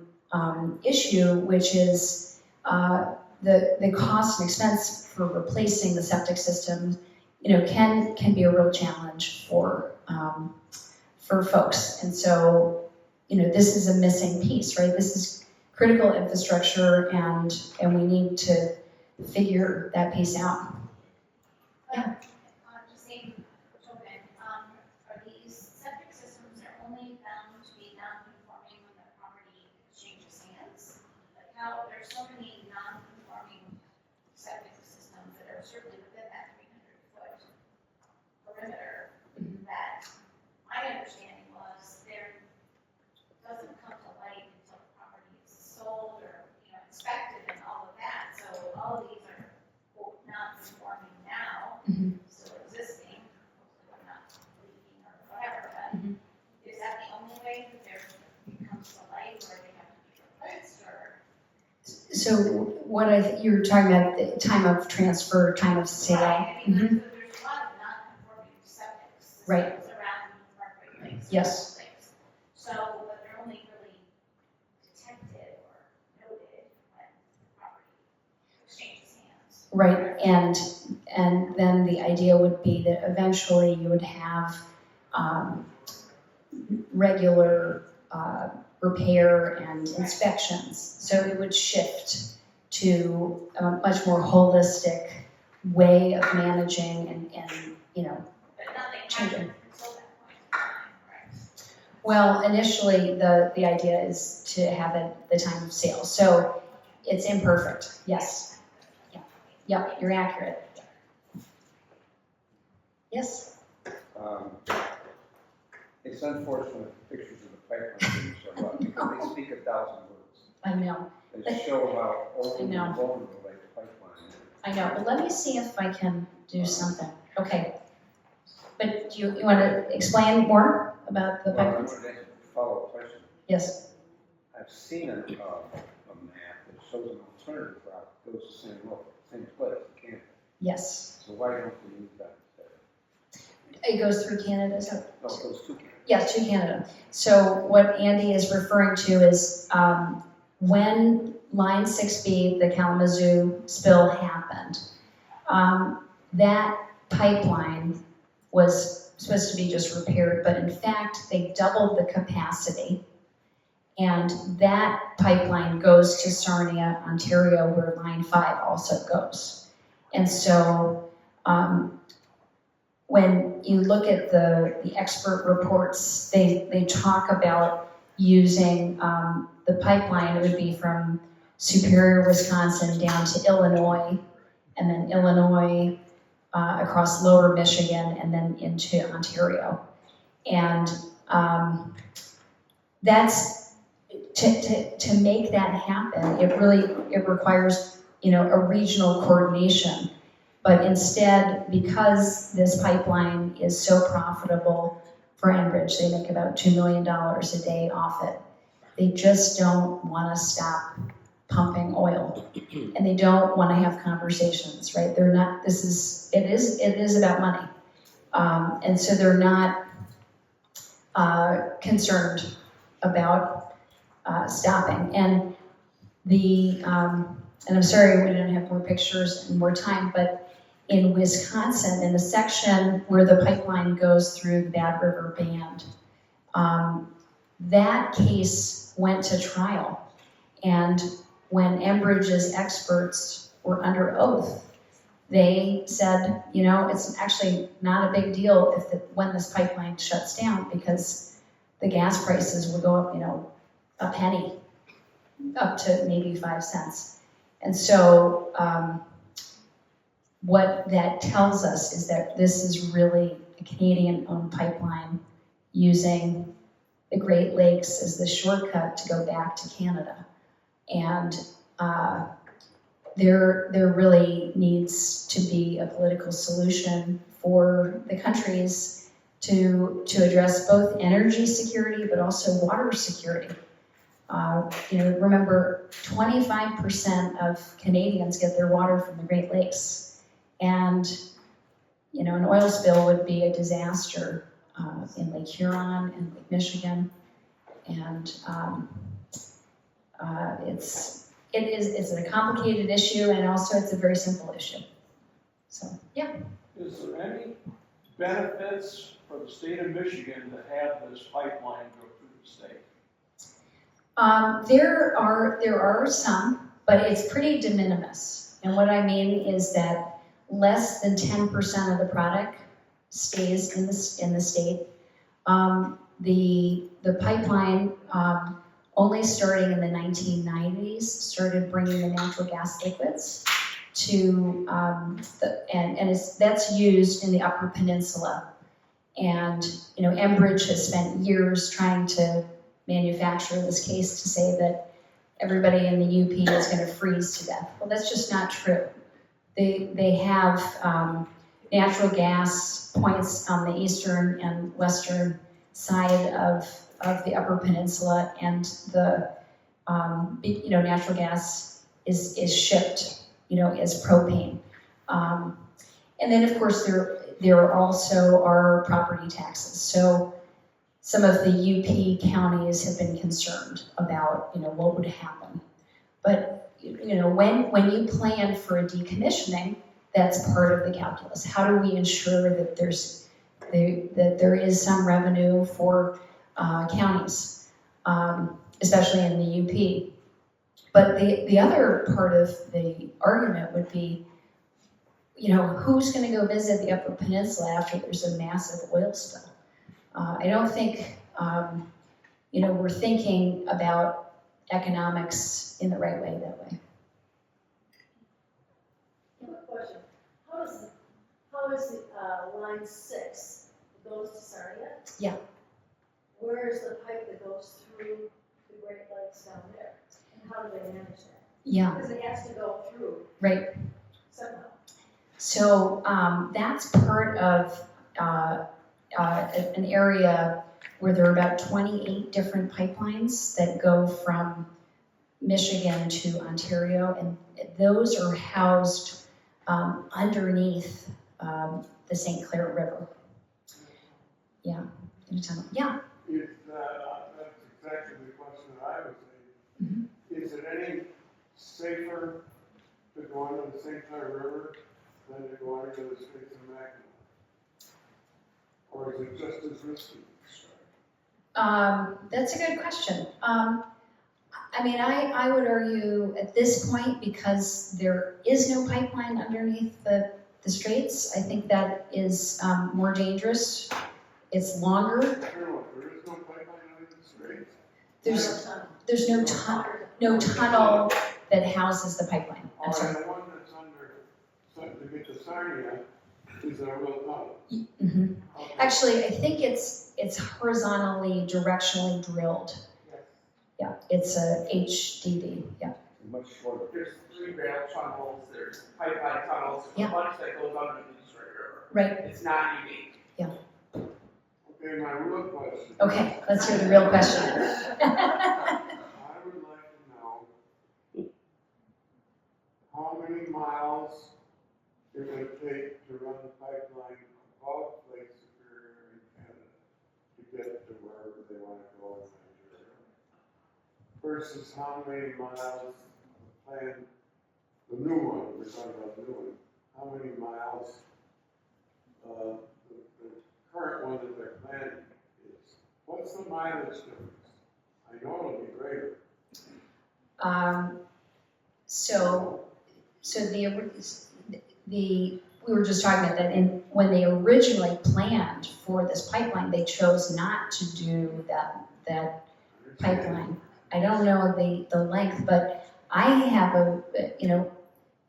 issue, which is the cost and expense for replacing the septic system. Can be a real challenge for folks, and so this is a missing piece, right? This is critical infrastructure, and we need to figure that piece out. Yeah. Just saying, children, are these septic systems only found to be non-conforming when the property changes hands? Like there's so many non-conforming septic systems that are certainly within that 300-foot perimeter, that my understanding was there doesn't come to light until the property is sold or inspected and all of that. So all of these are quote non-conforming now, still existing, hopefully not leaking or whatever. But is that the only way that there comes to light where they have to be replaced, or? So you're talking about the time of transfer, time of sale. Right. I mean, there's a lot of non-conforming septic systems Right. around Parkway Place. Yes. So, but they're only really detected or noted when the property exchanges hands. Right, and then the idea would be that eventually you would have regular repair and inspections. So it would shift to a much more holistic way of managing and But nothing changing. happened until that point in time, correct? Well, initially the idea is to have it the time of sale. So it's imperfect, yes. Yeah, you're accurate. Yes? It's unfortunate the pictures of the pipeline didn't show up, because they speak 1,000 words. I know, They show how old I and know. vulnerable that pipeline is. I know, but let me see if I can do something. Okay. But do you want to explain more about the Well, I pipelines? wanted to ask a follow-up question. Yes. I've seen a map that shows an alternative route that goes the same place, Canada. Yes. So why don't we use that instead? It goes through Canada, so. No, it goes to Canada. Yes, to Canada. So what Andy is referring to is when Line 6B, the Kalamazoo spill happened, that pipeline was supposed to be just repaired, but in fact, they doubled the capacity. And that pipeline goes to Sarnia, Ontario, where Line 5 also goes. And so when you look at the expert reports, they talk about using the pipeline. It would be from Superior, Wisconsin down to Illinois, and then Illinois across lower Michigan, and then into Ontario. And that's to make that happen, it requires, a regional coordination. But instead, because this pipeline is so profitable for Enbridge, they make about $2 million a day off it. They just don't want to stop pumping oil, and they don't want to have conversations, right? They're not. It is about money, and so they're not concerned about stopping. And and I'm sorry we didn't have more pictures and more time, but in Wisconsin, in the section where the pipeline goes through the Bad River Band, that case went to trial. And when Enbridge's experts were under oath, they said, it's actually not a big deal when this pipeline shuts down, because the gas prices would go up, a penny, up to maybe 5 cents. And so what that tells us is that this is really a Canadian-owned pipeline using the Great Lakes as the shortcut to go back to Canada. And there really needs to be a political solution for the countries to address both energy security but also water security. Remember, 25% of Canadians get their water from the Great Lakes, and an oil spill would be a disaster in Lake Huron and Lake Michigan, and it's a complicated issue, and also it's a very simple issue. So, yeah. Is there any benefits for the state of Michigan to have this pipeline go through the state? There are some, but it's pretty de minimis. And what I mean is that less than 10% of the product stays in the state. The pipeline, only starting in the 1990s, started bringing the natural gas liquids to that's used in the Upper Peninsula. And Enbridge has spent years trying to manufacture this case to say that everybody in the UP is going to freeze to death. Well, that's just not true. They have natural gas points on the eastern and western side of the Upper Peninsula, and the natural gas is shipped as propane. And then of course there also are property taxes. So some of the UP counties have been concerned about what would happen. But when you plan for a decommissioning, that's part of the calculus. How do we ensure that there is some revenue for counties, especially in the UP? But the other part of the argument would be, who's going to go visit the Upper Peninsula after there's a massive oil spill? I don't think, we're thinking about economics in the right way that way. Quick question. How is line 6 that goes to Sarnia? Yeah. Where is the pipe that goes through the Great Lakes down there? And how do they manage that? Yeah, Because it has to go through right. somehow. So that's part of an area where there are about 28 different pipelines that go from Michigan to Ontario, and those are housed underneath the St. Clair River. Yeah, in a tunnel. Yeah. Is, that's exactly the question that I was saying. Is it any safer to go under the St. Clair River than to go under the Straits of Mackinac? Or is it just as risky? That's a good question. I mean, I would argue at this point, because there is no pipeline underneath the straits, I think that is more dangerous. It's longer. There is no pipeline under the Straits? There's no tunnel that houses the pipeline. I'm Or sorry. the one that's under, to get to Sarnia, is a real tunnel? Mhm. Okay. Actually, I think it's horizontally, directionally drilled. Yeah, it's a HDD. Yeah. Much shorter. There's 3 rail tunnels, there's pipeline tunnels, there's Yeah. a bunch that goes under the East River. Right. It's not unique. Okay, my real question. Okay, let's hear the real question. I would like to know how many miles it would take to run the pipeline above Lake Superior in Canada to get to wherever they want to go in Nigeria, versus how many miles the plan, the new one, we're talking about the new one, how many miles the current one that they're planning is. What's the mileage difference? I know it'll be greater. So we were just talking about that, and when they originally planned for this pipeline, they chose not to do that pipeline. I don't know the length, but I have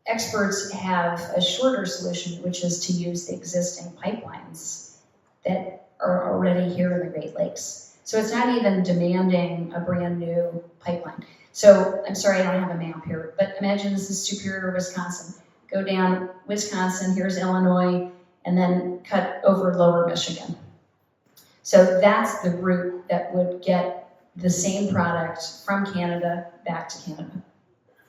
experts have a shorter solution, which is to use the existing pipelines that are already here in the Great Lakes. So it's not even demanding a brand new pipeline. So I'm sorry, I don't have a map here, but imagine this is Superior, Wisconsin. Go down Wisconsin, here's Illinois, and then cut over Lower Michigan. So that's the route that would get the same product from Canada back to Canada.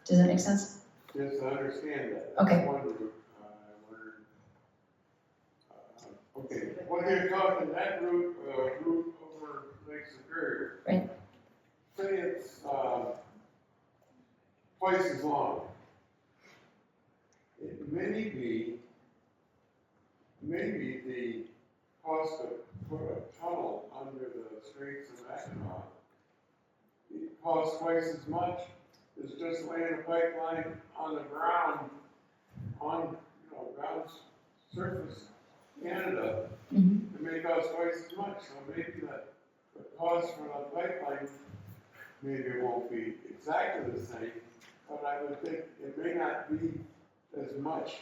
Does that make sense? Yes, I understand that. Okay. That's one route. Okay, what they're talking, that route over Lake Superior. Right. Say it's twice as long. It may be the cost to put a tunnel under the Straits of Mackinac. It costs twice as much as just laying a pipeline on the ground, on ground surface, Canada. Mm-hmm. It may cost twice as much, so maybe the cost for the pipeline maybe won't be exactly the same, but I would think it may not be as much.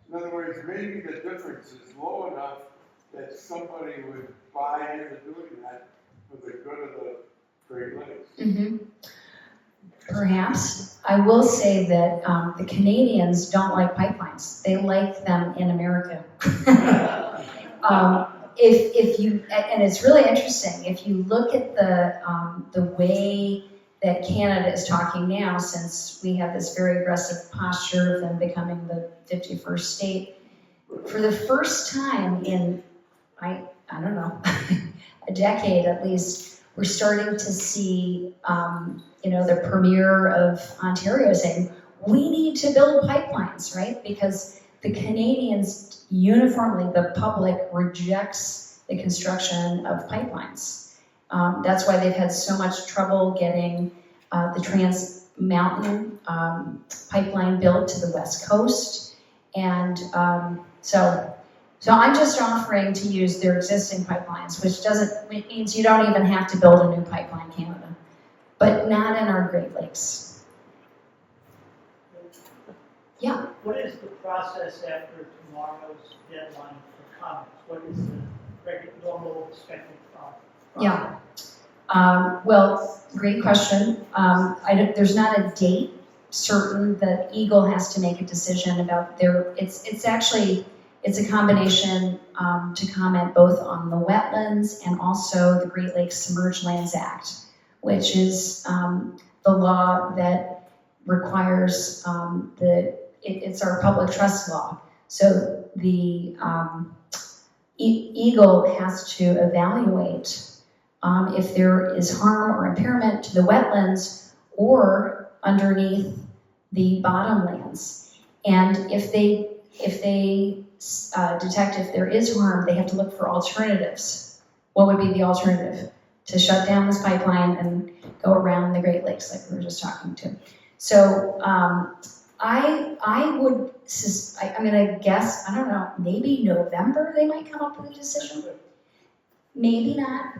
In other words, maybe the difference is low enough that somebody would buy into doing that for the good of the Great Lakes. Mm-hmm. Perhaps. I will say that the Canadians don't like pipelines. They like them in America. If you, and it's really interesting, if you look at the way that Canada is talking now, since we have this very aggressive posture of them becoming the 51st state, for the first time in, I don't know, a decade at least, we're starting to see, the premier of Ontario saying, we need to build pipelines, right? Because the Canadians uniformly, the public rejects the construction of pipelines. That's why they've had so much trouble getting the Trans Mountain pipeline built to the West Coast. And so I'm just offering to use their existing pipelines, which means you don't even have to build a new pipeline, Canada, but not in our Great Lakes. Yeah. What is the process after tomorrow's deadline for comments? What is the normal expected process? Yeah. Well, great question. There's not a date certain that Eagle has to make a decision about it's a combination to comment both on the wetlands and also the Great Lakes Submerged Lands Act, which is the law that requires it's our public trust law. So the Eagle has to evaluate if there is harm or impairment to the wetlands or underneath the bottomlands. And if they detect if there is harm, they have to look for alternatives. What would be the alternative? To shut down this pipeline and go around the Great Lakes like we were just talking to. So I'm gonna guess, I don't know, maybe November they might come up with a decision. Maybe not.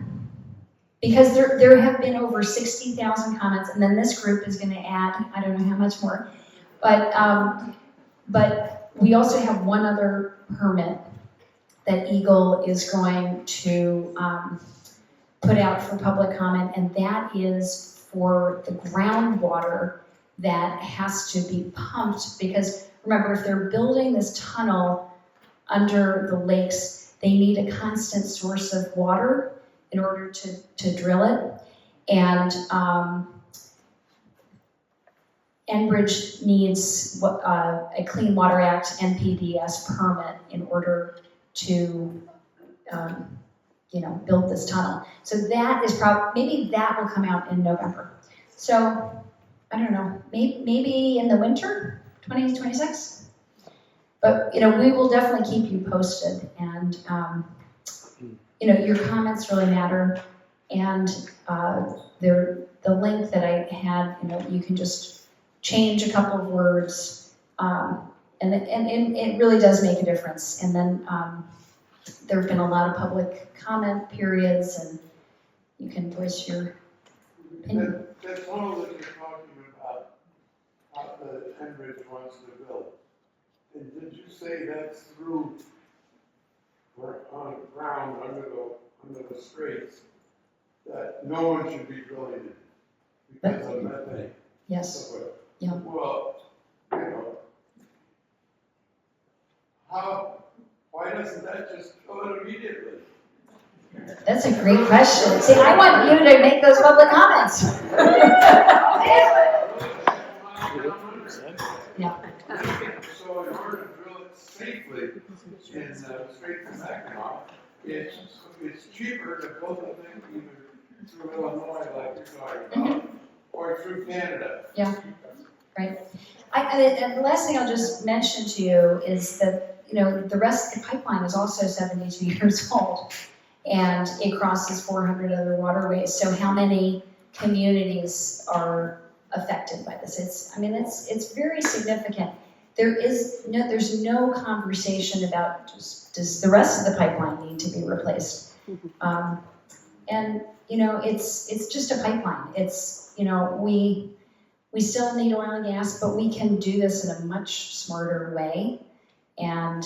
Because there have been over 60,000 comments, and then this group is going to add, I don't know how much more. But we also have one other permit that Eagle is going to put out for public comment, and that is for the groundwater that has to be pumped. Because remember, if they're building this tunnel under the lakes, they need a constant source of water in order to drill it. And Enbridge needs a Clean Water Act NPDES permit in order to build this tunnel. So that is maybe that will come out in November. So I don't know, maybe in the winter, 2026. But we will definitely keep you posted, and your comments really matter, and the link that I had, you can just change a couple of words, and it really does make a difference. And then there have been a lot of public comment periods, and you can voice your opinion. That tunnel that you're talking about, that Enbridge wants to build, and did you say that's through on the ground under the straits, that no one should be drilling it because of methane? Yes. Yeah. Well, why doesn't that just kill it immediately? That's a great question. See, I want you to make those public comments. Yeah. So in order to drill it safely in the Straits of Mackinac, it's cheaper to build the thing either through Illinois, like you're talking about, or through Canada. Yeah, right. And the last thing I'll just mention to you is that, the rest of the pipeline is also 72 years old, and it crosses 400 other waterways. So how many communities are affected by this? It's very significant. There's no conversation about does the rest of the pipeline need to be replaced? And it's just a pipeline. It's we still need oil and gas, but we can do this in a much smarter way. And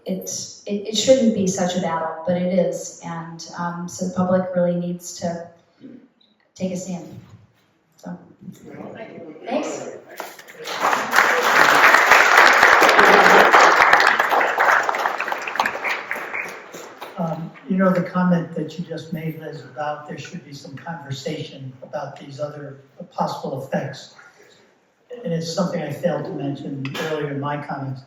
it shouldn't be such a battle, but it is. And so the public really needs to take a stand. So thanks. The comment that you just made, Liz, about there should be some conversation about these other possible effects. And it's something I failed to mention earlier in my comments.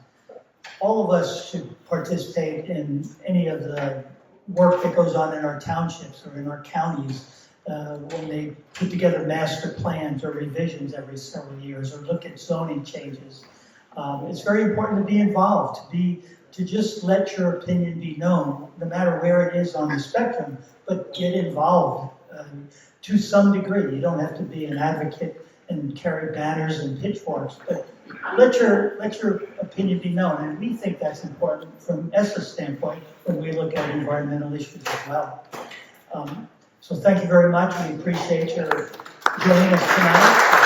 All of us should participate in any of the work that goes on in our townships or in our counties when they put together master plans or revisions every several years or look at zoning changes. It's very important to be involved, to just let your opinion be known, no matter where it is on the spectrum, but get involved to some degree. You don't have to be an advocate and carry banners and pitchforks, but let your opinion be known. And we think that's important from ESSA's standpoint when we look at environmental issues as well. So thank you very much. We appreciate your joining us tonight.